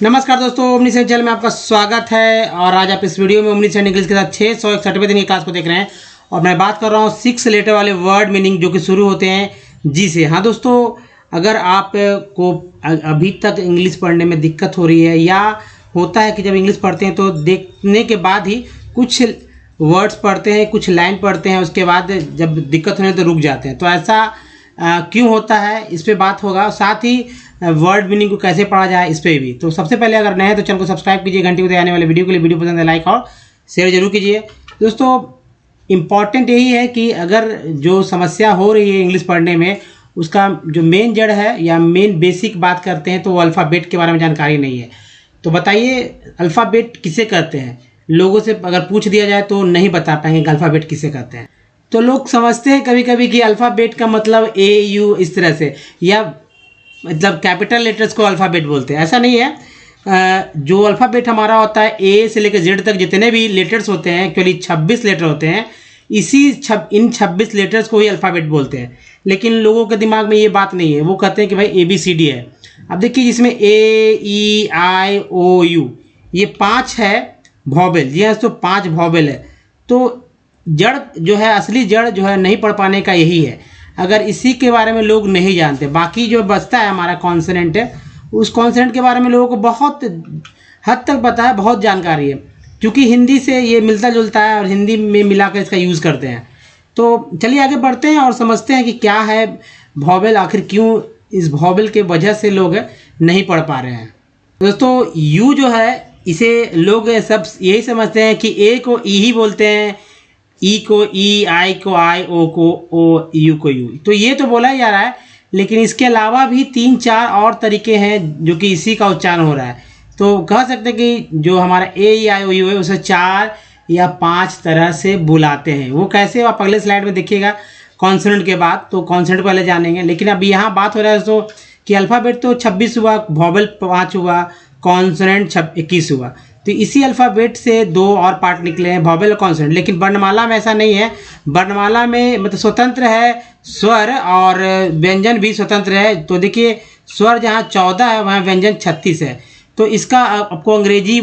नमस्कार दोस्तों, omni send channel में आपका स्वागत है। और आज आप इस वीडियो में ओमनी सेंड इंग्लिश के साथ 661वें दिन की क्लास को देख रहे हैं। और मैं बात कर रहा हूँ 6 लेटर वाले वर्ड मीनिंग जो कि शुरू होते हैं जी से। हाँ दोस्तों, अगर आप को अभी तक इंग्लिश पढ़ने में दिक्कत हो रही है या होता है कि जब इंग्लिश पढ़ते हैं तो देखने के बाद ही कुछ वर्ड्स पढ़ते हैं, कुछ लाइन पढ़ते हैं, उसके बाद जब दिक्कत होने तो रुक जाते हैं, तो ऐसा क्यों होता है इस पे बात होगा। साथ ही वर्ड मीनिंग को कैसे पढ़ा जाए इस पे भी। तो सबसे पहले अगर नए हैं तो चैनल को सब्सक्राइब कीजिए, घंटी को आने वाले वीडियो के लिए। वीडियो पसंद है लाइक और शेयर जरूर कीजिए। दोस्तों इम्पॉर्टेंट यही है कि अगर जो समस्या हो रही है इंग्लिश पढ़ने में, उसका जो मेन जड़ है या मेन बेसिक बात करते हैं तो वो अल्फ़ाबेट के बारे में जानकारी नहीं है। तो बताइए अल्फ़ाबेट किसे कहते हैं। लोगों से अगर पूछ दिया जाए तो नहीं बता पाएंगे कि अल्फ़ाबेट किसे कहते हैं। तो लोग समझते हैं कभी कभी कि अल्फ़ाबेट का मतलब ए यू इस तरह से, या मतलब कैपिटल लेटर्स को अल्फ़ाबेट बोलते हैं। ऐसा नहीं है। जो अल्फ़ाबेट हमारा होता है ए से लेकर जेड तक जितने भी लेटर्स होते हैं, एक्चुअली 26 लेटर होते हैं। इन 26 लेटर्स को ही अल्फ़ाबेट बोलते हैं। लेकिन लोगों के दिमाग में ये बात नहीं है, वो कहते हैं कि भाई ABCD है। अब देखिए जिसमें AEIOU ये 5 है वॉवेल, जी हाँ तो 5 वॉवेल है। तो जड़ जो है, असली जड़ जो है नहीं पढ़ पाने का यही है। अगर इसी के बारे में लोग नहीं जानते, बाकी जो बचता है हमारा कॉन्सोनेंट है, उस कॉन्सोनेंट के बारे में लोगों को बहुत हद तक पता है, बहुत जानकारी है, क्योंकि हिंदी से ये मिलता जुलता है और हिंदी में मिलाकर इसका यूज़ करते हैं। तो चलिए आगे बढ़ते हैं और समझते हैं कि क्या है वॉवेल, आखिर क्यों इस वॉवेल के वजह से लोग नहीं पढ़ पा रहे हैं। दोस्तों यू जो है, इसे लोग सब यही समझते हैं कि ए को ई ही बोलते हैं, ई को ई, आई को आई, ओ को ओ, यू को यू। तो ये तो बोला ही जा रहा है, लेकिन इसके अलावा भी 3-4 और तरीके हैं जो कि इसी का उच्चारण हो रहा है। तो कह सकते हैं कि जो हमारा ए ई आई ओ यू है उसे 4 या 5 तरह से बुलाते हैं। वो कैसे, आप अगले स्लाइड में देखिएगा कॉन्सोनेंट के बाद। तो कॉन्सोनेंट पहले जानेंगे, लेकिन अब यहाँ बात हो रहा है दोस्तों कि अल्फ़ाबेट तो 26 हुआ, वॉवेल 5 हुआ, कॉन्सोनेंट 21 हुआ। तो इसी अल्फ़ाबेट से 2 और पार्ट निकले हैं, वॉवेल और कॉन्सोनेंट। लेकिन वर्णमाला में ऐसा नहीं है। वर्णमाला में मतलब स्वतंत्र है स्वर, और व्यंजन भी स्वतंत्र है। तो देखिए स्वर जहाँ 14 है वहाँ व्यंजन 36 है। तो इसका आपको अंग्रेजी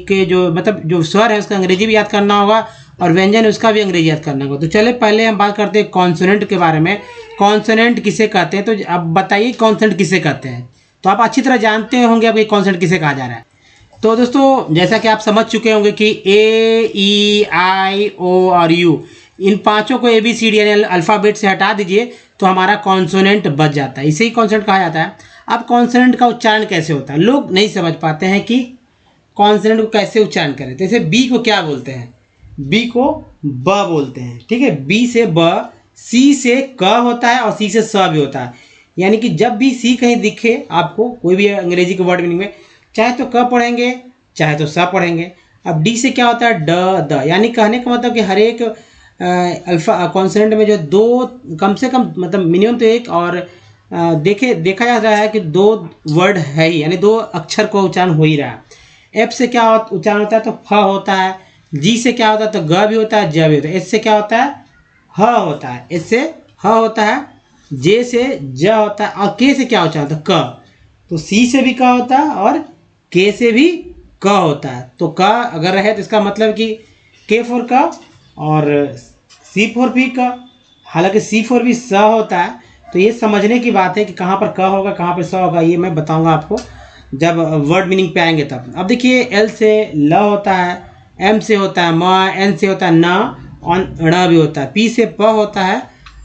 के जो मतलब जो स्वर है उसका अंग्रेजी भी याद करना होगा और व्यंजन उसका भी अंग्रेजी याद करना होगा। तो चले पहले हम बात करते हैं कॉन्सोनेंट के बारे में। कॉन्सोनेंट किसे कहते हैं, तो अब बताइए कॉन्सोनेंट किसे कहते हैं। तो आप अच्छी तरह जानते होंगे अब ये कॉन्सोनेंट किसे कहा जा रहा है। तो दोस्तों जैसा कि आप समझ चुके होंगे कि ए ई आई ओ और यू, इन पांचों को ABCD यानी अल्फ़ाबेट से हटा दीजिए तो हमारा कॉन्सोनेंट बच जाता है। इसे ही कॉन्सोनेंट कहा जाता है। अब कॉन्सोनेंट का उच्चारण कैसे होता है, लोग नहीं समझ पाते हैं कि कॉन्सोनेंट को कैसे उच्चारण करें। जैसे बी को क्या बोलते हैं, बी को ब बोलते हैं, ठीक है। बी से ब, सी से क होता है और सी से स भी होता है। यानी कि जब भी सी कहीं दिखे आपको कोई भी अंग्रेजी के वर्ड मीनिंग में, चाहे तो क पढ़ेंगे चाहे तो स पढ़ेंगे। अब डी से क्या होता है, ड द। यानी कहने का मतलब कि हर एक अल्फा कॉन्सोनेंट में जो 2 कम से कम मतलब मिनिमम तो एक और देखा जा रहा है कि 2 वर्ड है ही, यानी 2 अक्षर को उच्चारण हो ही रहा है। एफ से क्या उच्चारण होता है, तो फ होता है। जी से क्या होता है, तो ग भी होता है, ज भी होता है। एस से क्या होता है, ह होता है, एस से ह होता है। जे से ज होता है और के से क्या उच्चारण होता है, क। तो सी से भी क होता है और के से भी क होता है। तो क अगर रहे तो इसका मतलब कि के फॉर क और सी फॉर भी क। हालांकि सी फॉर भी स होता है। तो ये समझने की बात है कि कहाँ पर क होगा कहाँ पर स होगा, ये मैं बताऊंगा आपको जब वर्ड मीनिंग पे आएंगे तब। अब देखिए एल से ल होता है, एम से होता है म, एन से होता है न और ण भी होता है, पी से प होता है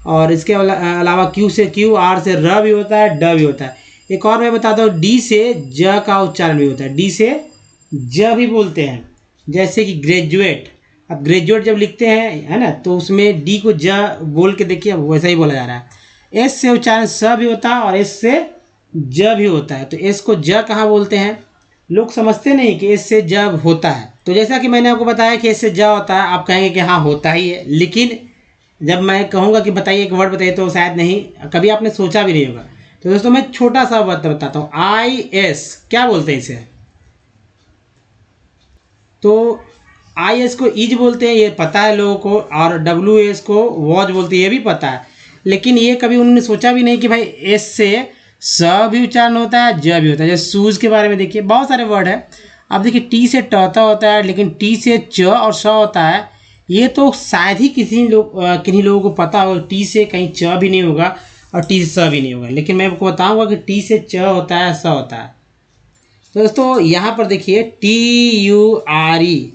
और इसके अलावा क्यू से क्यू, आर से र भी होता है, ड भी होता है। एक और मैं बताता हूँ, डी से ज का उच्चारण भी होता है, डी से ज भी बोलते हैं। जैसे कि ग्रेजुएट, अब ग्रेजुएट जब लिखते हैं है ना, तो उसमें डी को ज बोल के देखिए वैसा ही बोला जा रहा है। एस से उच्चारण स भी होता है और एस से ज भी होता है। तो एस को ज कहाँ बोलते हैं, लोग समझते नहीं कि एस से ज होता है। तो जैसा कि मैंने आपको बताया कि एस से ज होता है, आप कहेंगे कि हाँ होता ही है। लेकिन जब मैं कहूँगा कि बताइए एक वर्ड बताइए तो शायद नहीं, कभी आपने सोचा भी नहीं होगा। तो दोस्तों मैं छोटा सा वर्ड बताता हूँ, IS क्या बोलते हैं इसे। तो IS को इज बोलते हैं, ये पता है लोगों को, और WS को वॉच बोलते हैं, ये भी पता है। लेकिन ये कभी उन्होंने सोचा भी नहीं कि भाई एस से स भी उच्चारण होता है, ज भी होता है। जैसे शूज के बारे में देखिए, बहुत सारे वर्ड है। अब देखिए टी से टता होता है, लेकिन टी से च और स होता है। ये तो शायद ही किन्हीं लोगों को पता हो, टी से कहीं च भी नहीं होगा और टी से स भी नहीं होगा, लेकिन मैं आपको बताऊंगा कि टी से च होता है, स होता है। तो दोस्तों यहाँ पर देखिए TURE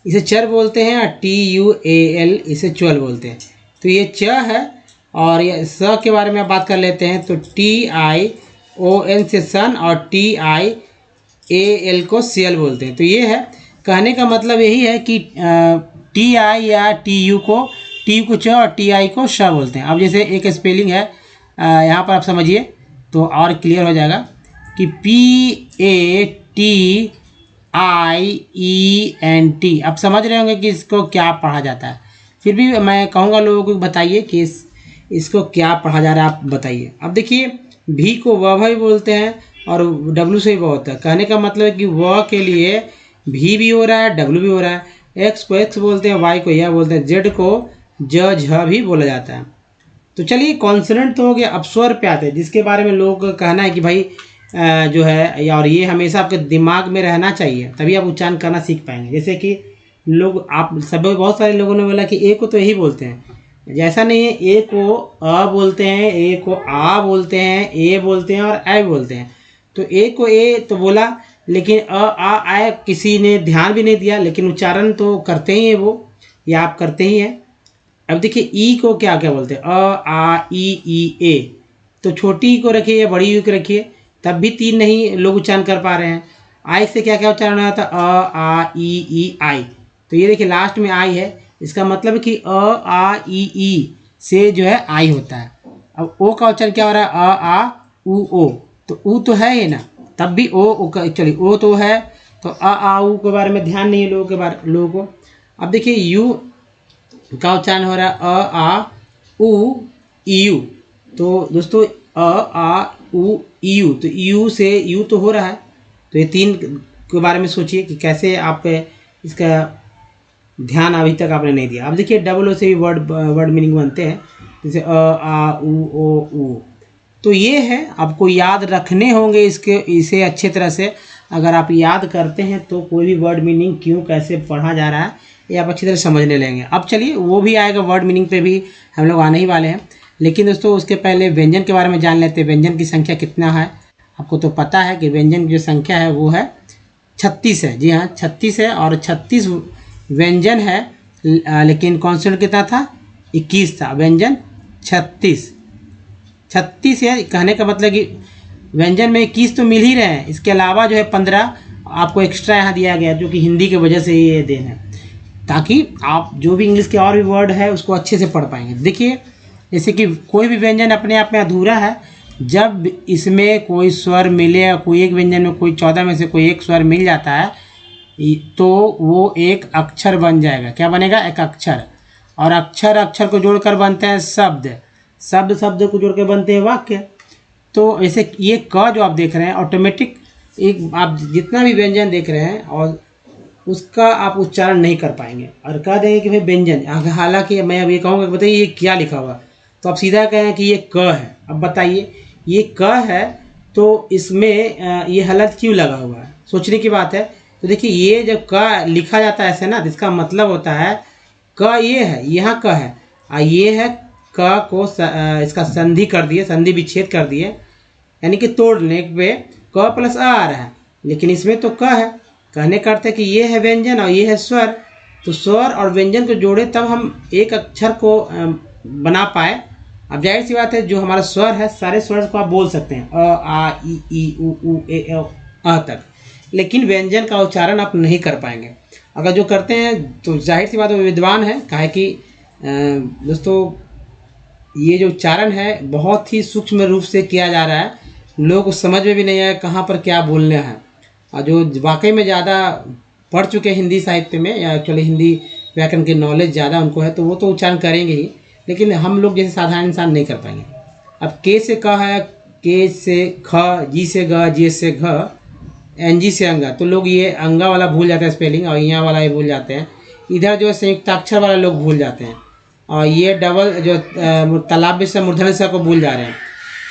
इसे चर बोलते हैं, और TUAL इसे च्वल बोलते हैं। तो ये च है, और ये स के बारे में आप बात कर लेते हैं। तो TION से सन और TIAL को सियल बोलते हैं। तो ये है, कहने का मतलब यही है कि TI या TU को च और TI को श बोलते हैं। अब जैसे एक स्पेलिंग है, यहाँ पर आप समझिए तो और क्लियर हो जाएगा कि PATIENT। आप समझ रहे होंगे कि इसको क्या पढ़ा जाता है, फिर भी मैं कहूँगा लोगों को बताइए कि इसको क्या पढ़ा जा रहा है, आप बताइए। अब देखिए भी को व भी बोलते हैं और W से भी व होता है। कहने का मतलब है कि व के लिए भी हो रहा है, W भी हो रहा है। एक्स को एक्स बोलते हैं, वाई को यह बोलते हैं, जेड को ज झ भी बोला जाता है। तो चलिए कॉन्सोनेंट तो हो गया। अब स्वर पे आते हैं, जिसके बारे में लोगों का कहना है कि भाई जो है, और ये हमेशा आपके दिमाग में रहना चाहिए, तभी आप उच्चारण करना सीख पाएंगे। जैसे कि लोग, आप सब बहुत सारे लोगों ने बोला कि ए को तो यही बोलते हैं, जैसा नहीं है। ए को अ बोलते हैं, ए को आ बोलते हैं, ए बोलते हैं और ऐ बोलते हैं। तो ए को ए तो बोला, लेकिन अ आ ऐ किसी ने ध्यान भी नहीं दिया, लेकिन उच्चारण तो करते ही हैं वो, या आप करते ही हैं। अब देखिए ई को क्या क्या बोलते हैं, अ आ ई ए। तो छोटी ई को रखिए या बड़ी ई को रखिए, तब भी तीन नहीं लोग उच्चारण कर पा रहे हैं। आई से क्या क्या उच्चारण होता है, अ आ ई आई। तो ये देखिए लास्ट में आई है, इसका मतलब है कि अ आ ई से जो है आई होता है। अब ओ का उच्चारण क्या हो रहा है, अ आ ओ। तो ऊ तो है ही ना, तब भी ओ चलिए ओ तो है, तो अ आ ऊ के बारे में ध्यान नहीं है लोगों को। अब देखिए यू का उच्चारण हो रहा है, अ आ उ यू। तो दोस्तों अ आ उ यू, तो यू से यू तो हो रहा है। तो ये तीन के बारे में सोचिए कि कैसे आप इसका ध्यान अभी तक आपने नहीं दिया। अब देखिए डबल ओ से भी वर्ड मीनिंग बनते हैं, जैसे अ आ उ। तो ये है, आपको याद रखने होंगे इसे अच्छे तरह से। अगर आप याद करते हैं तो कोई भी वर्ड मीनिंग क्यों कैसे पढ़ा जा रहा है ये आप अच्छी तरह समझने लेंगे। अब चलिए वो भी आएगा, वर्ड मीनिंग पे भी हम लोग आने ही वाले हैं। लेकिन दोस्तों उसके पहले व्यंजन के बारे में जान लेते हैं। व्यंजन की संख्या कितना है, आपको तो पता है कि व्यंजन की जो संख्या है वो है 36 है। जी हाँ 36 है, और 36 व्यंजन है, लेकिन कॉन्सोनेंट कितना था, 21 था। व्यंजन 36 है। कहने का मतलब कि व्यंजन में 21 तो मिल ही रहे हैं, इसके अलावा जो है 15 आपको एक्स्ट्रा यहाँ दिया गया, जो कि हिंदी की वजह से ये देन है, ताकि आप जो भी इंग्लिश के और भी वर्ड है उसको अच्छे से पढ़ पाएंगे। देखिए जैसे कि कोई भी व्यंजन अपने आप में अधूरा है, जब इसमें कोई स्वर मिले, या कोई एक व्यंजन में कोई 14 में से कोई एक स्वर मिल जाता है, तो वो एक अक्षर बन जाएगा। क्या बनेगा, एक अक्षर। और अक्षर को जोड़कर बनते हैं शब्द, शब्द को जोड़कर बनते हैं वाक्य। तो ऐसे ये क जो आप देख रहे हैं ऑटोमेटिक, एक आप जितना भी व्यंजन देख रहे हैं और उसका आप उच्चारण नहीं कर पाएंगे और कह देंगे कि भाई व्यंजन, हालांकि मैं अब ये कहूँगा कि बताइए ये क्या लिखा हुआ, तो आप सीधा कहें कि ये क है। अब बताइए ये क है, तो इसमें ये हलत क्यों लगा हुआ है, सोचने की बात है। तो देखिए ये जब क लिखा जाता है ऐसे ना, तो इसका मतलब होता है क ये है, यहाँ क है, ये है क को इसका संधि कर दिए, संधि विच्छेद कर दिए, यानी कि तोड़ने पे क प्लस आ रहा है, लेकिन इसमें तो क है। कहने का अर्थ है कि ये है व्यंजन और ये है स्वर। तो स्वर और व्यंजन को जोड़े तब हम एक अक्षर को बना पाए। अब जाहिर सी बात है, जो हमारा स्वर है सारे स्वर को आप बोल सकते हैं, अ आ ई उ ए अ तक, लेकिन व्यंजन का उच्चारण आप नहीं कर पाएंगे। अगर जो करते हैं तो जाहिर सी बात है वो विद्वान है। काहे कि दोस्तों ये जो उच्चारण है बहुत ही सूक्ष्म रूप से किया जा रहा है, लोगों को समझ में भी नहीं आया कहाँ पर क्या बोलना है। और जो वाकई में ज़्यादा पढ़ चुके हैं हिंदी साहित्य में, या एक्चुअली हिंदी व्याकरण की नॉलेज ज़्यादा उनको है, तो वो तो उच्चारण करेंगे ही, लेकिन हम लोग जैसे साधारण इंसान नहीं कर पाएंगे। अब के से क है, के से ख, जी से ग, जे से घ, एन जी से अंगा, तो लोग ये अंगा वाला भूल जाते हैं स्पेलिंग, और यहाँ वाला ये भूल जाते हैं। इधर जो संयुक्ताक्षर वाला लोग भूल जाते हैं, और ये डबल जो तालाब से मूर्धन्य स को भूल जा रहे हैं।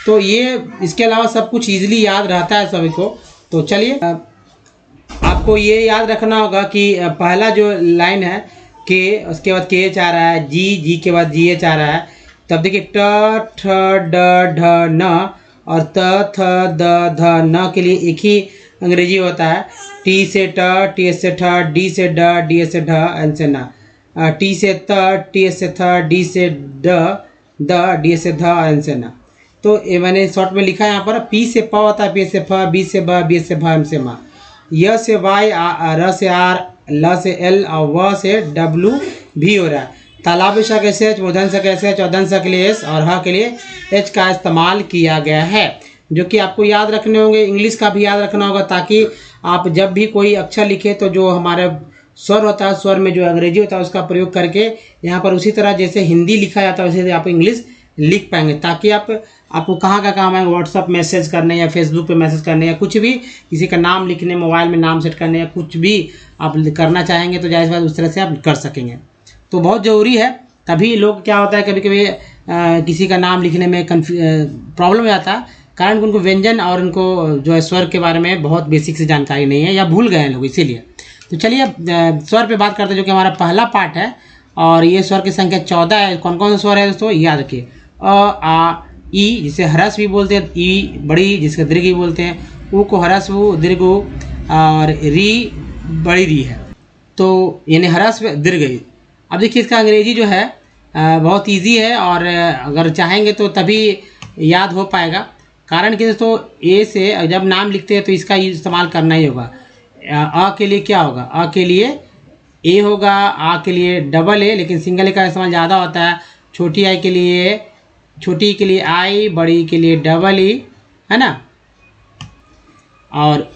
तो ये इसके अलावा सब कुछ ईजिली याद रहता है सभी को। तो चलिए आपको ये याद रखना होगा कि पहला जो लाइन है के, उसके बाद के एच आ रहा है, जी के बाद जी एच आ रहा है। तब देखिए ट ठ ड ढ न और त थ द ध न के लिए एक ही अंग्रेजी होता है। टी से ट, टी से ठ, डी से ड, डी से ढ, एन से न। टी से त, टी से थ, डी से ड, द, डी से ध, एन से न। तो ये मैंने शॉर्ट में लिखा है यहाँ पर। पी से प होता है, पी से फ, बी से ब, बी से भ, एम से म। य से वाई, र से आर, ल से एल और व से डब्लू भी हो रहा है। तालाब श कैसे एच, मूर्धन स कैसे एच, औधन स के लिए एस और ह के लिए एच का इस्तेमाल किया गया है, जो कि आपको याद रखने होंगे। इंग्लिश का भी याद रखना होगा ताकि आप जब भी कोई अक्षर लिखे तो जो हमारे स्वर होता है, स्वर में जो अंग्रेजी होता है उसका प्रयोग करके यहाँ पर उसी तरह जैसे हिंदी लिखा जाता है वैसे आप इंग्लिश लिख पाएंगे, ताकि आपको कहाँ का काम है, व्हाट्सअप मैसेज करने या फेसबुक पे मैसेज करने या कुछ भी, किसी का नाम लिखने, मोबाइल में नाम सेट करने या कुछ भी आप करना चाहेंगे तो जाहिर बात उस तरह से आप कर सकेंगे। तो बहुत ज़रूरी है। तभी लोग क्या होता है कभी कभी किसी का नाम लिखने में प्रॉब्लम हो जाता है, कारण उनको व्यंजन और उनको जो है स्वर के बारे में बहुत बेसिक से जानकारी नहीं है या भूल गए हैं लोग, इसीलिए। तो चलिए स्वर पे बात करते हैं, जो कि हमारा पहला पार्ट है और ये स्वर की संख्या 14 है। कौन कौन सा स्वर है दोस्तों, याद रखिए। अ, आ, ई जिसे ह्रस्व भी बोलते हैं, ई बड़ी जिसके दीर्घ भी बोलते हैं, ऊ को ह्रस्व दीर्घ और री बड़ी री है, तो यानी ह्रस्व दीर्घ। अब देखिए इसका अंग्रेजी जो है बहुत इजी है और अगर चाहेंगे तो तभी याद हो पाएगा। कारण कि दोस्तों ए से जब नाम लिखते हैं तो इसका इस्तेमाल करना ही होगा। अ के लिए क्या होगा, अ के लिए ए होगा, आ के लिए डबल ए, लेकिन सिंगल ए का इस्तेमाल ज़्यादा होता है। छोटी आई के लिए, छोटी के लिए आई, बड़ी के लिए डबल ई, है ना। और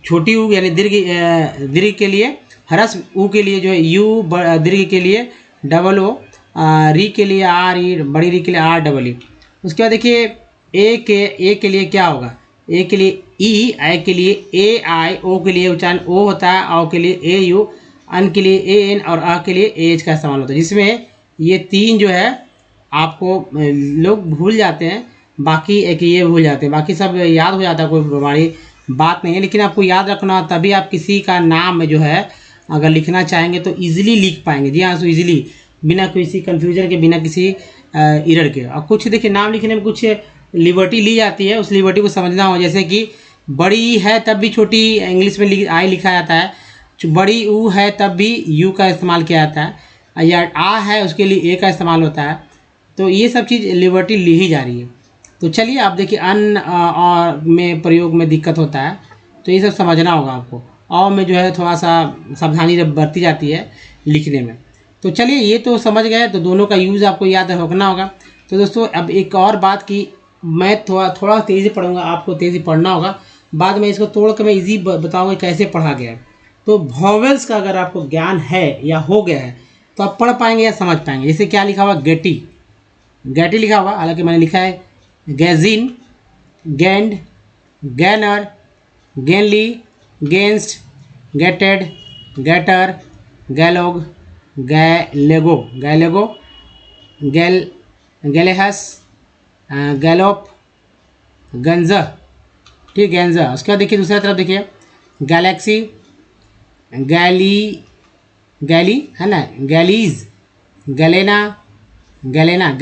छोटी ऊ यानी दीर्घ के लिए ह्रस्व ऊ के लिए जो है यू, दीर्घ के लिए डबल ओ, री के लिए आर ई, बड़ी री के लिए आर डबल ई। उसके बाद देखिए ए के लिए क्या होगा, ए के लिए ई, आई के लिए ए आई, ओ के लिए उच्चारण ओ होता है, औ के लिए ए यू, अन के लिए ए एन और आ के लिए ए एच का इस्तेमाल होता है, जिसमें ये तीन जो है आपको लोग भूल जाते हैं, बाकी एक ये भूल जाते हैं, बाकी सब याद हो जाता है, कोई बड़ी बात नहीं है। लेकिन आपको याद रखना, तभी आप किसी का नाम जो है अगर लिखना चाहेंगे तो ईजिली लिख पाएंगे। जी हाँ, तो ईजिली, बिना किसी कन्फ्यूजन के, बिना किसी एरर के। और कुछ देखिए नाम लिखने में कुछ लिबर्टी ली जाती है, उस लिबर्टी को समझना हो। जैसे कि बड़ी है तब भी छोटी इंग्लिश में आई लिखा जाता है, बड़ी ऊ है तब भी यू का इस्तेमाल किया जाता है, या आ है उसके लिए ए का इस्तेमाल होता है। तो ये सब चीज़ लिबर्टी ली ही जा रही है। तो चलिए आप देखिए अन और में प्रयोग में दिक्कत होता है, तो ये सब समझना होगा आपको। और में जो है थोड़ा सा सावधानी बरती जाती है लिखने में। तो चलिए ये तो समझ गए, तो दोनों का यूज़ आपको याद रखना होगा। तो दोस्तों अब एक और बात की, मैं थोड़ा तेज़ी पढ़ूंगा, आपको तेज़ी पढ़ना होगा, बाद में इसको तोड़ कर मैं ईजी बताऊंगा कैसे पढ़ा गया है। तो वॉवेल्स का अगर आपको ज्ञान है या हो गया है तो आप पढ़ पाएंगे या समझ पाएंगे। जैसे क्या लिखा हुआ, गेटी, गैटी लिखा हुआ, हालांकि मैंने लिखा है गैजिन, गैंड, गैनर, गैनली, गेंस्ट, गेटेड, गेटर, गैलोग, गैलेगो, गैलेगो, गैलेहस, गैलोप, गंजा, ठीक, गैंजा। उसके बाद देखिए दूसरा तरफ देखिए, गैलेक्सी, गैली है ना, गैलीज, गैलेना, गैलेयर,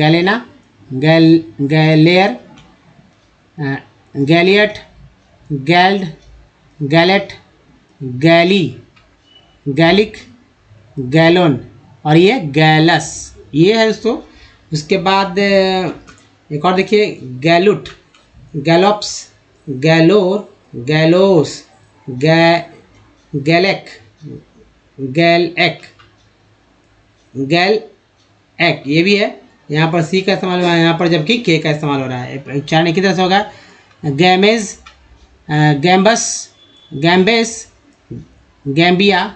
गैलियट, गैल्ड, गैलेट, गैली, गैलिक, गैलोन और ये गैलस, ये है दोस्तों। उसके बाद एक और देखिए, गैलुट, गैलोप्स, गैलोर, गैलोस, गैलेक, गैलएक, गैलएक, ये भी है। यहाँ पर सी का इस्तेमाल हो रहा है, यहाँ पर जबकि के का इस्तेमाल हो रहा है। उच्चारण एक ही तरह से होगा, गैमेज, गैम्बस, गैम्बेस, गैम्बिया,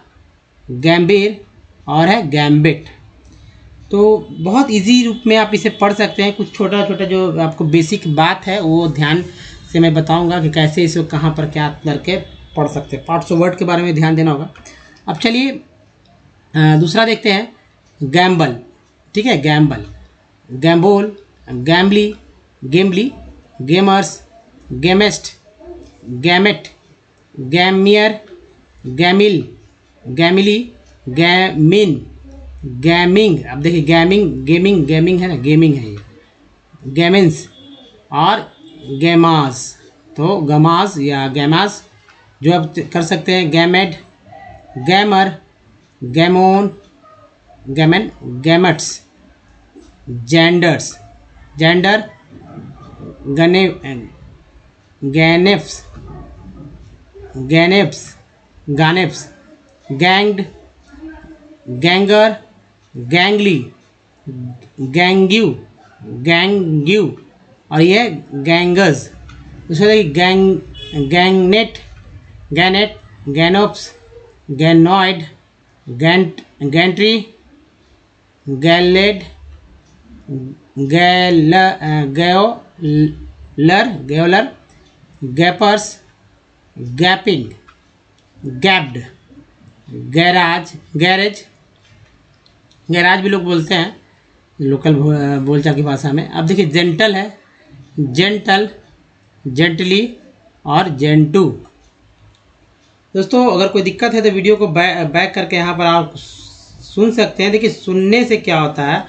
गैम्बीर और है गैम्बिट। तो बहुत इजी रूप में आप इसे पढ़ सकते हैं। कुछ छोटा छोटा जो आपको बेसिक बात है वो ध्यान से मैं बताऊंगा कि कैसे इसे कहाँ पर क्या करके पढ़ सकते हैं। पार्ट्स ऑफ वर्ड के बारे में ध्यान देना होगा। अब चलिए दूसरा देखते हैं, गैम्बल, ठीक है, गैम्बल, गैम्बोल, गैम्बली, गेम्बली, गेमर्स, गेमेस्ट, गैमेट, गैमियर, गैमिल, गैमिली, गैमिन, गैमिंग। अब देखिए गैमिंग, गेमिंग है ना, गेमिंग है ये, गैमिन्स और गैमास। तो गमास या गैमास जो आप कर सकते हैं, gamed, gamer, gammon, gammon, gamuts, ganders, gander, गने, गैनेप्स, गैनेप्स, गानेप्स, गैंग्ड, गैंगर, गैंगली, गैंग्यू, गैंग्यू और ये गैंगर्स। दूसरा देखिए गैंगनेट, गैनेट, गैनोप्स, गैनॉइड, गैंट्री, गैलेड, gaoler, gapers, gaping, gaped, garage, garage, garage भी लोग बोलते हैं लोकल बोलचाल की भाषा में। अब देखिए जेंटल है, जेंटल, जेंटली और जेंटू। दोस्तों अगर कोई दिक्कत है तो वीडियो को बैक करके यहाँ पर आप सुन सकते हैं। देखिए सुनने से क्या होता है,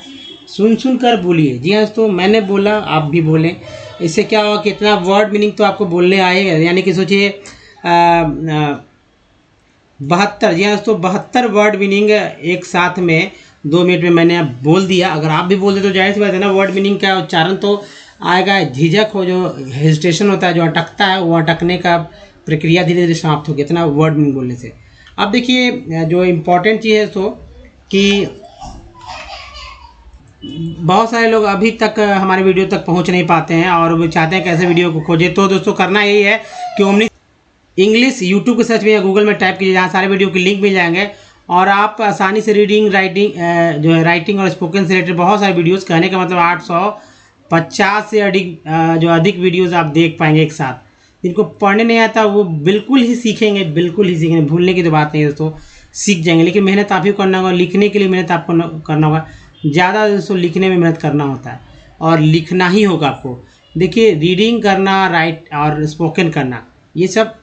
सुन कर बोलिए। जी हाँ दोस्तों, मैंने बोला आप भी बोलें, इससे क्या होगा कि इतना वर्ड मीनिंग तो आपको बोलने आएगा। यानी कि सोचिए 72, जी हाँ दोस्तों 72 वर्ड मीनिंग एक साथ में 2 मिनट में मैंने बोल दिया। अगर आप भी बोल दे तो जाहिर सी बात है ना, वर्ड मीनिंग का उच्चारण तो आएगा। झिझक हो, जो हेजिटेशन होता है, जो अटकता है, वो अटकने का प्रक्रिया धीरे धीरे समाप्त होगी इतना वर्ड मीनिंग बोलने से। अब देखिए जो इम्पोर्टेंट चीज़ है तो कि बहुत सारे लोग अभी तक हमारे वीडियो तक पहुंच नहीं पाते हैं और वो चाहते हैं कैसे वीडियो को खोजें। तो दोस्तों करना यही है कि ओमनी इंग्लिश यूट्यूब के सर्च में या गूगल में टाइप कीजिए, जहाँ सारे वीडियो के लिंक मिल जाएंगे और आप आसानी से रीडिंग, राइटिंग जो है राइटिंग और स्पोकन से रिलेटेड बहुत सारे वीडियोस, कहने का मतलब 850 से अधिक वीडियोस आप देख पाएंगे एक साथ। जिनको पढ़ने नहीं आता वो बिल्कुल ही सीखेंगे, बिल्कुल ही सीखेंगे, भूलने की तो बात नहीं है दोस्तों, सीख जाएंगे। लेकिन मेहनत आप ही करना होगा, लिखने के लिए मेहनत आपको करना होगा। ज़्यादा दोस्तों लिखने में मेहनत करना होता है और लिखना ही होगा आपको। देखिए रीडिंग करना, राइट और स्पोकन करना, ये सब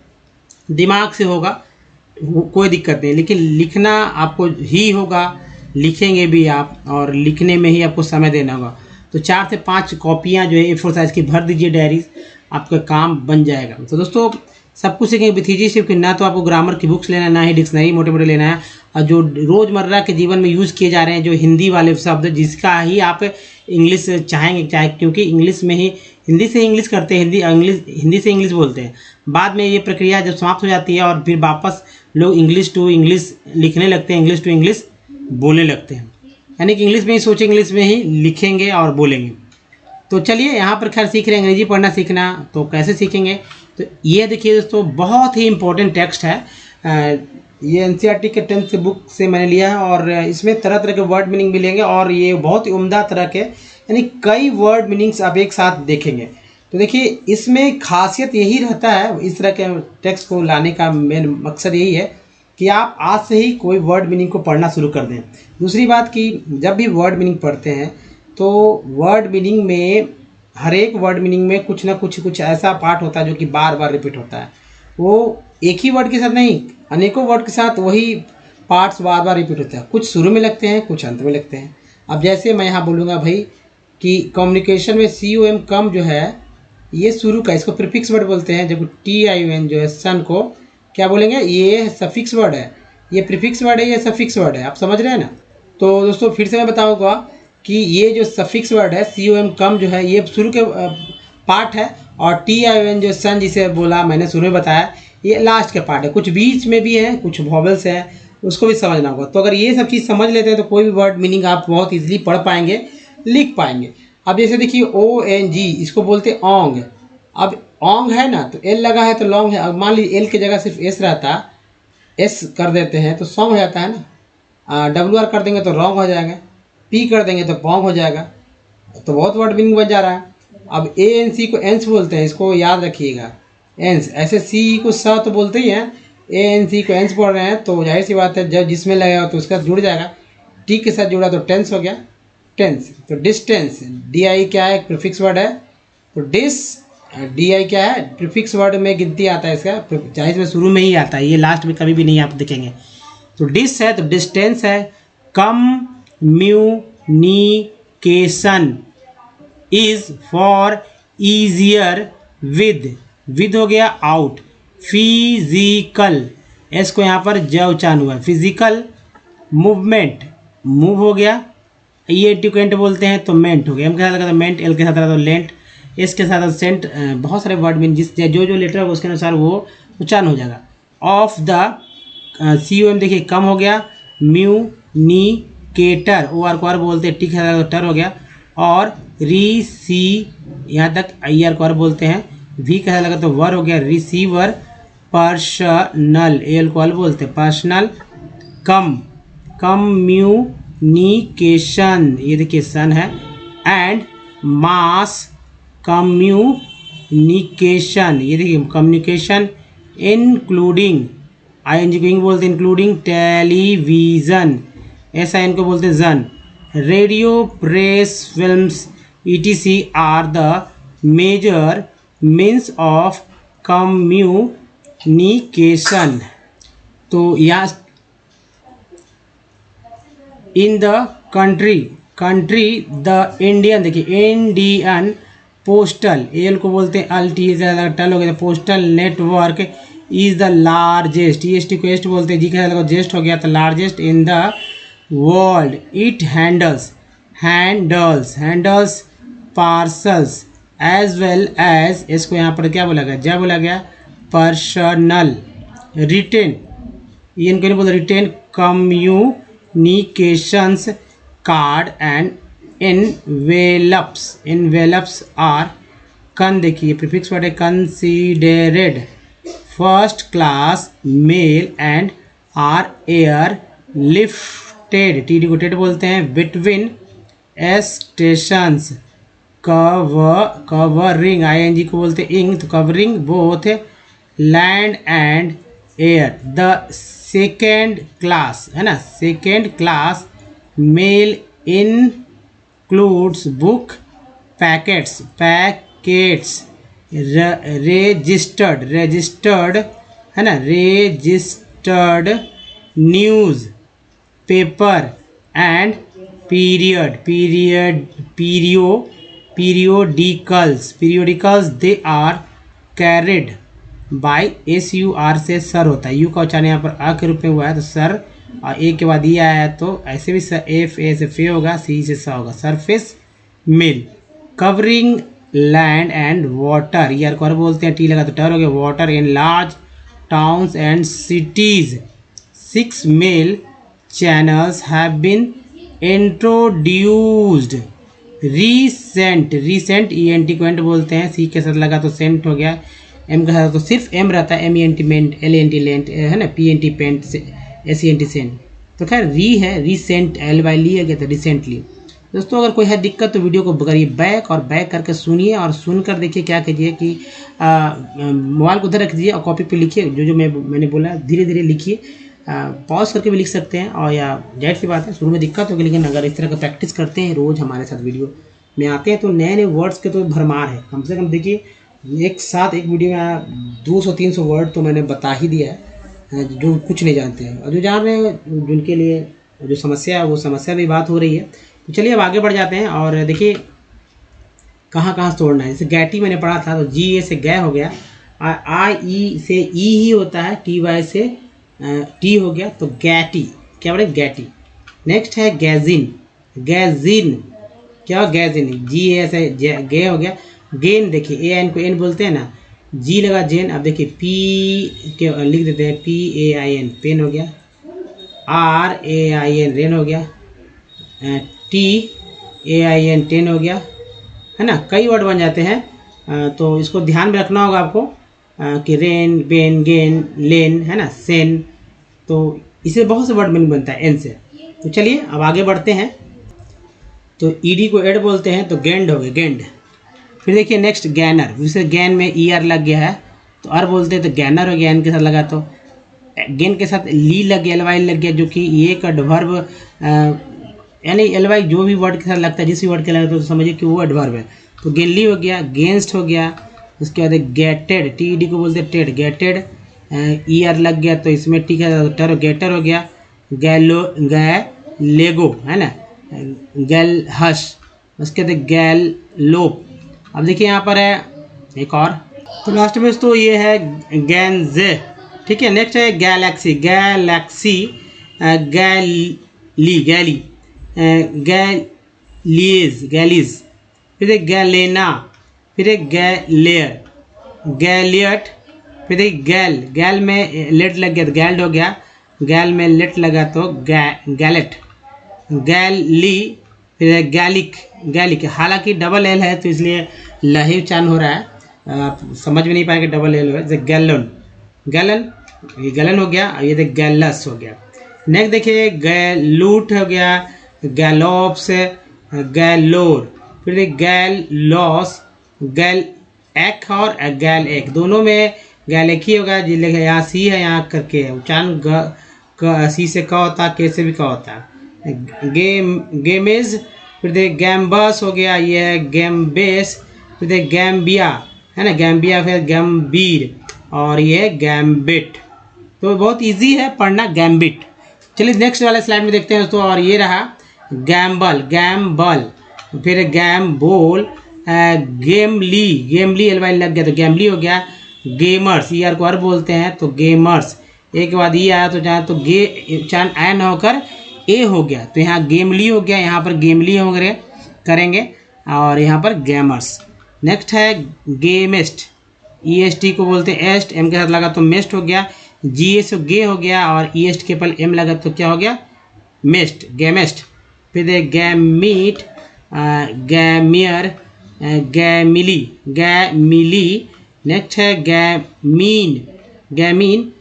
दिमाग से होगा, कोई दिक्कत नहीं, लेकिन लिखना आपको ही होगा, लिखेंगे भी आप और लिखने में ही आपको समय देना होगा। तो 4 से 5 कॉपियाँ जो है A4 साइज़ की भर दीजिए डायरीज, आपका काम बन जाएगा। तो दोस्तों सब कुछ सीखेंगे विथ ईजी सिर्फ, ना तो आपको ग्रामर की बुक्स लेना है, ना ही डिक्शनरी मोटे मोटे लेना है, और जो रोज़मर्रा के जीवन में यूज़ किए जा रहे हैं जो हिंदी वाले शब्द, जिसका ही आप इंग्लिश चाहेंगे, चाहे क्योंकि इंग्लिश में ही, हिंदी से इंग्लिश करते हैं, हिंदी से इंग्लिश बोलते हैं। बाद में ये प्रक्रिया जब समाप्त हो जाती है और फिर वापस लोग इंग्लिश टू इंग्लिश लिखने लगते हैं, इंग्लिश टू इंग्लिश बोलने लगते हैं, यानी कि इंग्लिश में ही सोचें, इंग्लिश में ही लिखेंगे और बोलेंगे। तो चलिए यहाँ पर खैर सीख रहे हैं अंग्रेजी पढ़ना सीखना, तो कैसे सीखेंगे? तो ये देखिए दोस्तों बहुत ही इम्पोर्टेंट टेक्स्ट है, ये NCERT के 10th के बुक से मैंने लिया है और इसमें तरह तरह के वर्ड मीनिंग मिलेंगे और ये बहुत ही उम्दा तरह के, यानी कई वर्ड मीनिंग्स आप एक साथ देखेंगे। तो देखिए इसमें खासियत यही रहता है, इस तरह के टेक्स्ट को लाने का मेन मकसद यही है कि आप आज से ही कोई वर्ड मीनिंग को पढ़ना शुरू कर दें। दूसरी बात कि जब भी वर्ड मीनिंग पढ़ते हैं तो वर्ड मीनिंग में, हर एक वर्ड मीनिंग में कुछ ना कुछ ऐसा पार्ट होता है जो कि बार बार रिपीट होता है। वो एक ही वर्ड के साथ नहीं, अनेकों वर्ड के साथ वही पार्ट्स बार बार रिपीट होता है। कुछ शुरू में लगते हैं, कुछ अंत में लगते हैं। अब जैसे मैं यहाँ बोलूँगा भाई कि कम्युनिकेशन में COM कम जो है ये शुरू का, इसको प्रीफिक्स वर्ड बोलते हैं। जब TION जो है सन को क्या बोलेंगे, ये सफिक्स वर्ड है, ये प्रीफिक्स वर्ड है, ये सफिक्स वर्ड है। आप समझ रहे हैं ना? तो दोस्तों फिर से मैं बताऊँगा कि ये जो सफिक्स वर्ड है COM कम जो है ये शुरू के पार्ट है, और TION जो सन जिसे बोला मैंने शुरू में बताया ये लास्ट के पार्ट है। कुछ बीच में भी है, कुछ वॉवल्स हैं, उसको भी समझना होगा। तो अगर ये सब चीज़ समझ लेते हैं तो कोई भी वर्ड मीनिंग आप बहुत ईजिली पढ़ पाएंगे, लिख पाएंगे। अब जैसे देखिए ONG, इसको बोलते हैं ओंग। अब ओंग है ना, तो L लगा है तो लॉन्ग है। अब मान लीजिए L की जगह सिर्फ S रहता, S कर देते हैं तो सॉन्ग हो जाता है ना। WR कर देंगे तो रॉन्ग हो जाएगा, P कर देंगे तो पॉन्ग हो जाएगा। तो बहुत वर्ड मीनिंग बन जा रहा है। अब ANC को एंस बोलते हैं, इसको याद रखिएगा, एंस। ऐसे CE को स तो बोलते ही हैं, ANC को एंस बोल रहे हैं, तो जाहिर सी बात है जब जिसमें लगेगा तो उसका जुड़ जाएगा। T के साथ जुड़ा तो टेंस हो गया, टेंस। तो डिस्टेंस, DI क्या है, प्रीफिक्स वर्ड है। तो डिस डी आई क्या है, प्रीफिक्स वर्ड में गिनती आता है इसका, चाहे इसमें शुरू में ही आता है, ये लास्ट में कभी भी नहीं आप देखेंगे। तो डिस है तो डिस्टेंस है, communication is for easier with हो गया आउट, फिजिकल एस को यहाँ पर ज उच्चारण हुआ, फिजिकल मूवमेंट मूव हो गया, ये टिकेंट बोलते हैं तो मेंट हो गया, एम के साथ लगा तो मेंट, एल के साथ लगा तो लेंट, एस के साथ सेंट, बहुत सारे वर्ड में जिस जो लेटर है उसके अनुसार वो उच्चारण हो जाएगा। Of the C O M देखिए कम हो गया, म्यूनिकेटर ओ आर को आर बोलते हैं, टी के साथ टर हो गया, और री सी यहाँ तक आई आर को आर बोलते हैं, वी के साथ लगा तो वर हो गया, रिसीवर, पर्सनल एल को एल बोलते हैं, पर्सनल, कम्युनिकेशन ये देखिए सन है, एंड मास कम्युनिकेशन ये देखिए communication, including I N G को इंग बोलते हैं, including television S I N को बोलते हैं जन, radio, press, films etc are the major means of communication. तो यहाँ in the country the Indian देखिए इंडियन पोस्टल एल को बोलते हैं अल टी टल हो गया, postal network is the largest, E S T को एस्ट बोलते हैं, जी का जेस्ट हो गया तो largest in the world, it handles parcels as well as, इसको यहाँ पर क्या बोला गया, जब बोला गया, पर्सनल, रिटेन ये इनको नहीं बोलते, written, communications, card and envelopes are कन देखिए प्रीफिक्स वर्ड है, considered first class mail and are air lifted, T D को टेड बोलते हैं, between stations, covering I N G को बोलते हैं इंग तो covering both land and air, the second class है ना, second class mail includes book packets registered है ना, registered news paper and periodicals they are carried by SUR से sir होता है, यू का उच्चारण यहाँ पर अ के रूप में हुआ है तो सर, और ए के बाद ये आया है तो ऐसे भी एफ ए से फे होगा, सी से सा होगा, surface mail, covering land and water ये आर को बोलते हैं, टी लगा तो टर हो गया, water in large towns and cities, 6 mail channels have been introduced, recent E N T को एंट बोलते हैं, सी के साथ लगा तो सेंट हो गया, एम के साथ तो सिर्फ एम रहता है, एम ई एन टी मेंट, एल एन टी लेंट है ना, पी एन टी पेंट से एस सी एन टी सेंट, तो खैर री है, रिसेंट एल वाई ली है तो रिसेंटली। दोस्तों अगर कोई है दिक्कत तो वीडियो को करिए बैक और बैक करके सुनिए और सुनकर देखिए क्या कीजिए कि मोबाइल को उधर रख दीजिए और कॉपी पे लिखिए, जो मैंने बोला धीरे धीरे लिखिए, पॉज करके भी लिख सकते हैं, और या जाहिर सी बात है शुरू में दिक्कत होगी, लेकिन अगर इस तरह का प्रैक्टिस करते हैं रोज़ हमारे साथ वीडियो में आते हैं तो नए नए वर्ड्स के तो भरमार है, कम से कम देखिए एक साथ एक वीडियो में 200-300 वर्ड तो मैंने बता ही दिया है जो कुछ नहीं जानते हैं, और जो जान रहे हैं जिनके लिए जो समस्या है वो समस्या भी बात हो रही है। तो चलिए अब आगे बढ़ जाते हैं और देखिए कहाँ कहाँ तोड़ना है। जैसे गैटी मैंने पढ़ा था तो जी ए से गै हो गया, आई ई से ई ही होता है, टी वाई से टी हो गया तो गैटी, क्या बोले गैटी। नेक्स्ट है गैजिन, गैजिन क्या हो, गैजिन, जी ए से गे हो गया, गेन देखिए ए एन को एन बोलते हैं ना, जी लगा जेन, अब देखिए पी के लिख देते हैं, P A I N pain हो गया, R A I N rain हो गया, टी ए आई एन टेन हो गया, है ना, कई वर्ड बन जाते हैं। तो इसको ध्यान में रखना होगा आपको कि रेन, बेन, गेन, लेन, है ना, सेन, तो इसे बहुत से वर्ड में बनता है एन से। तो चलिए अब आगे बढ़ते हैं। तो ईडी को एड बोलते हैं तो गेंड हो गए, गेंड। फिर देखिए नेक्स्ट गैनर, जैसे गैन में ई आर लग गया है तो आर बोलते हैं तो गैनर हो गया, एन के साथ लगा तो गेन के साथ ली लग गया, एल वाई लग गया, जो कि ये का एडवर्ब यानी एल वाई जो भी वर्ड के साथ लगता है, जिस भी वर्ड के लगता है तो समझिए कि वो एडवर्ब है। तो गेनली हो गया, गेंस्ट हो गया, उसके बाद गेटेड, टीडी को बोलते हैं टेड, गेटेड, ईयर लग गया तो इसमें ठीक है, टर गेटर हो गया, गैलो लेगो है ना, गैल हश, उसके बाद गैल लोप। अब देखिए यहाँ पर है एक और, तो लास्ट में तो ये है गैनजे, ठीक है। नेक्स्ट है गैलेक्सी, गैलेक्सी, गैली, गैली, गैलीज, गैलीज, फिर एक गैलेना, फिर एक गैलेयर, गैलियट, फिर एक गैल, गैल में लेट लग गया तो गैल्ड हो गया, गैल में लेट लगा तो गैलेट, गैली, फिर गैलिक, गैलिक, हालांकि डबल एल है तो इसलिए लही उच्चारण हो रहा है, आप समझ में नहीं पाएंगे डबल एल है। जैसे गैलन, गैलन, ये गैलन हो गया, ये देख गैलस हो गया। नेक्स्ट देखिए गैलूट हो गया, गैलोप्स, गैलोर, फिर देख गैल लॉस, गैल एक और गैल एक, दोनों में गैल एक ही होगा, जिले यहाँ सी है यहाँ करके उच्चारण सी से का होता, के से भी का होता। गेमेज, फिर देख गैम्बस हो गया, ये है गैम्बेस, फिर देख गैम्बिया है ना, गैम्बिया, फिर गैम्बीर, और ये है गैम्बिट। तो बहुत इजी है पढ़ना, गैम्बिट। चलिए नेक्स्ट वाले स्लाइड में देखते हैं दोस्तों, और ये रहा गैम्बल, गैम्बल, फिर गैम्बोल, गेमली, गेमली एल वाई लग गया तो गैमली हो गया, गेमर्स, ई आर को आर बोलते हैं तो गेमर्स, एक के बाद ई आया तो जहाँ तो गे चांद आया ना होकर ए हो गया, तो यहाँ गेमली हो गया, यहाँ पर गेमली हो गए करेंगे, और यहाँ पर गेमर्स। नेक्स्ट है गेमेस्ट, ई एस टी को बोलते हैं एस्ट, एम के साथ लगा तो मेस्ट हो गया, जी एस गे हो गया, और ई एस्ट के पल एम लगा तो क्या हो गया, मेस्ट, गेमेस्ट। फिर दे गैमीट, गैमियर, गैमिली, गैमिली। नेक्स्ट है गैमीन, गैमीन,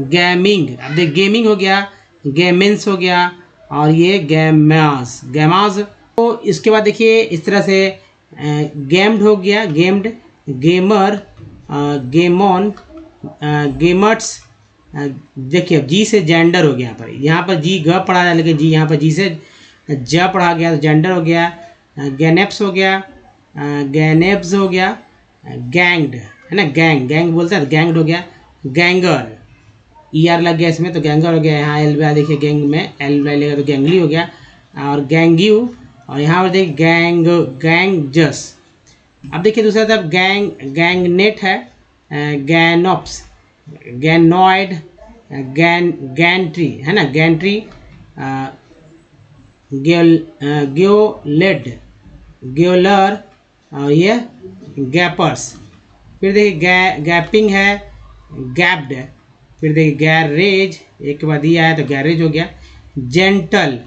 गैमिंग, अब देख गेमिंग हो गया, गेमेंस हो गया, और ये गैमास, गैमास। तो इसके बाद देखिए इस तरह से गेम्ड हो गया, गेम्ड, गेमर, गेमॉन, गेमर्स। देखिए अब जी से जेंडर हो गया, यहाँ पर जी ग पढ़ा है, लेकिन जी यहाँ पर जी से ज पढ़ा गया तो जेंडर हो गया, गैनेप्स हो गया, गैनेप्स हो गया, गैंग्ड है ना, गैंग, गैंग बोलते हैं, गैंग्ड हो गया, गैंगर, ई आर लग गया इसमें तो गैंगर हो गया, यहाँ एल बी देखिए गैंग में एल लगेगा तो गैंगली हो गया, और गैंग्यू, और यहाँ पर देखिए गैंग, गैंगजस। अब देखिए दूसरा तरफ गैंग, गैंगनेट है, गैनॉप्स, गैनॉइड, गैंट्री है ना, गैंट्री, ग्योलेड, ग्योलर, और ये गैपर्स। फिर देखिए गैपिंग है, गैप्ड, फिर देखिए गैरेज, एक के बाद ये आया तो गैरेज हो गया, जेंटल,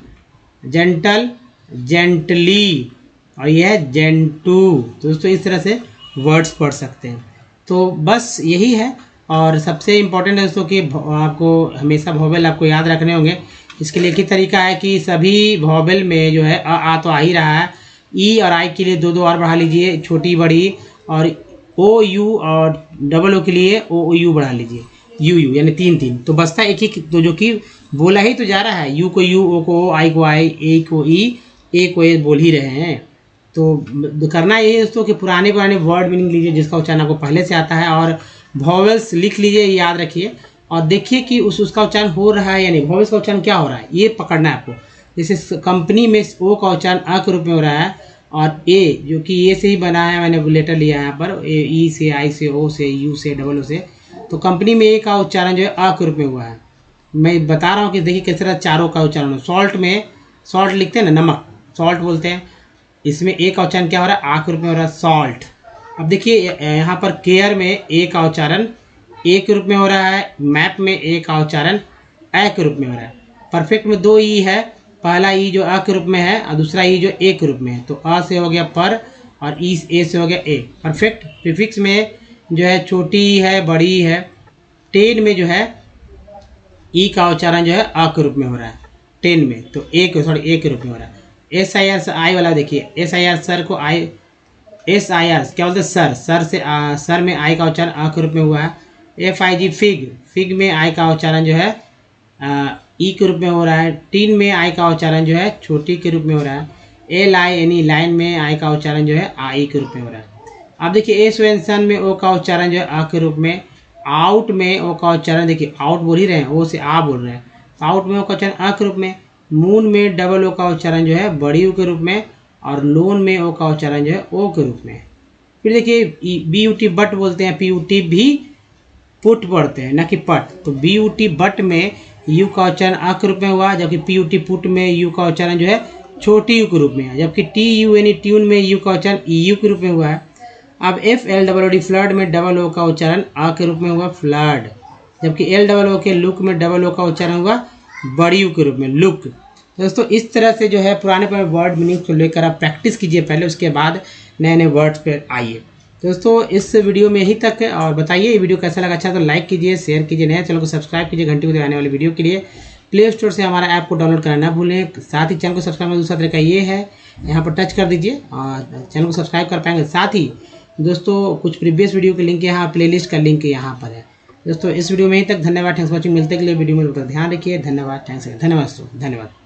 जेंटल, जेंटली, और यह है जेंटू। तो दोस्तों इस तरह से वर्ड्स पढ़ सकते हैं। तो बस यही है, और सबसे इम्पोर्टेंट है दोस्तों कि आपको हमेशा वोवेल आपको याद रखने होंगे। इसके लिए एक तरीका है कि सभी वोवेल में जो है आ तो आ ही रहा है, ई और आई के लिए दो दो और बढ़ा लीजिए, छोटी बड़ी, और ओ यू और डबल ओ के लिए ओ यू बढ़ा लीजिए, यू यू यानी तीन तीन, तो बसता एक एक, तो जो कि बोला ही तो जा रहा है, यू को यू, ओ को ओ, आई को आई, ए को ई, ए को ए बोल ही रहे हैं। तो करना यही है दोस्तों कि पुराने वर्ड मीनिंग लीजिए जिसका उच्चारण आपको पहले से आता है, और वॉवेल्स लिख लीजिए, याद रखिए, और देखिए कि उसका उच्चारण हो रहा है या नहीं, वॉवेल्स का उच्चारण क्या हो रहा है ये पकड़ना है आपको। जैसे कंपनी में ओ का उच्चारण अ के रूप में हो रहा है, और ए जो कि ए से ही बना है, मैंने लेटर लिया है यहाँ पर, ई से, आई से, ओ से, यू से, डबल ओ से, तो कंपनी में ए का उच्चारण जो है अ के रूप में हुआ है। मैं बता रहा हूँ कि देखिए किस तरह चारों का उच्चारण हो। सॉल्ट में सॉल्ट लिखते हैं ना, नमक, सॉल्ट बोलते हैं, इसमें ए का उच्चारण क्या हो रहा है, आ के रूप में हो रहा है, सॉल्ट। अब देखिए यहाँ पर केयर में ए का उच्चारण ए के रूप में हो रहा है, मैप में ए का उच्चारण ए के रूप में हो रहा है, परफेक्ट में दो ई है, पहला ई जो अ के रूप में है और दूसरा ई जो ए के रूप में है, तो अ से हो गया पर और ई ए से हो गया ए, परफेक्ट। प्रीफिक्स में जो है छोटी है, बड़ी है। टेन में जो है ई का उच्चारण जो है अ के रूप में हो रहा है टेन में, तो ए के रूप में हो रहा है। एस आई आर आई वाला देखिए, एस आई आर सर को आई, एस आई आर क्या बोलते हैं सर, सर से सर में आई का उच्चारण अ के रूप में हुआ है। F I G fig, fig में आई का उच्चारण जो है ई के रूप में हो रहा है। टीन में आई का उच्चारण जो है छोटी के रूप में हो रहा है। एल आई यानी लाइन में आई का उच्चारण जो है आई के रूप में हो रहा है। अब देखिए एस व्यंजन में ओ का उच्चारण जो है अ के रूप में, आउट में ओ का उच्चारण देखिए आउट बोल ही रहे हैं, ओ से आ बोल रहे हैं, आउट में ओ का उच्चारण अ के रूप में, मून में डबल ओ का उच्चारण जो है बड़ी ऊ के रूप में, और लोन में ओ का उच्चारण जो है ओ के रूप में। फिर देखिए बी यू टी बट बोलते हैं, पी यू टी भी पुट पढ़ते हैं ना कि पट, तो बी यू टी बट में यू का उच्चारण अ के रूप में हुआ, जबकि पी यू टी पुट में यू का उच्चारण जो है छोटी यू के रूप में है, जबकि टी यू यानी ट्यून में यू का उच्चारण ई यू के रूप में हुआ है। अब F L double O D flood में डबल ओ का उच्चारण अ के रूप में हुआ फ्लड, जबकि एल डबल ओ के लुक में डबल ओ का उच्चारण हुआ बड़ी यू के रूप में लुक। दोस्तों इस तरह से जो है पुराने वर्ड मीनिंग को लेकर आप प्रैक्टिस कीजिए पहले, उसके बाद नए नए वर्ड्स पर आइए। दोस्तों इस वीडियो में यही तक है, और बताइए ये वीडियो कैसा लगा, अच्छा तो लाइक कीजिए, शेयर कीजिए, नए चैनल को सब्सक्राइब कीजिए, घंटी को दबाने वाली वीडियो के लिए प्ले स्टोर से हमारा ऐप को डाउनलोड करना ना भूलें। साथ ही चैनल को सब्सक्राइब करना दूसरा तरीका ये है, यहाँ पर टच कर दीजिए और चैनल को सब्सक्राइब कर पाएंगे। साथ ही दोस्तों कुछ प्रीवियस वीडियो के लिंक यहाँ, प्लेलिस्ट का लिंक यहाँ पर है। दोस्तों इस वीडियो में यहीं तक, धन्यवाद, थैंक्स फॉर वॉचिंग, मिलते अगले वीडियो में, ध्यान रखिए, धन्यवाद, थैंक्स, धन्यवाद दोस्तों, धन्यवाद।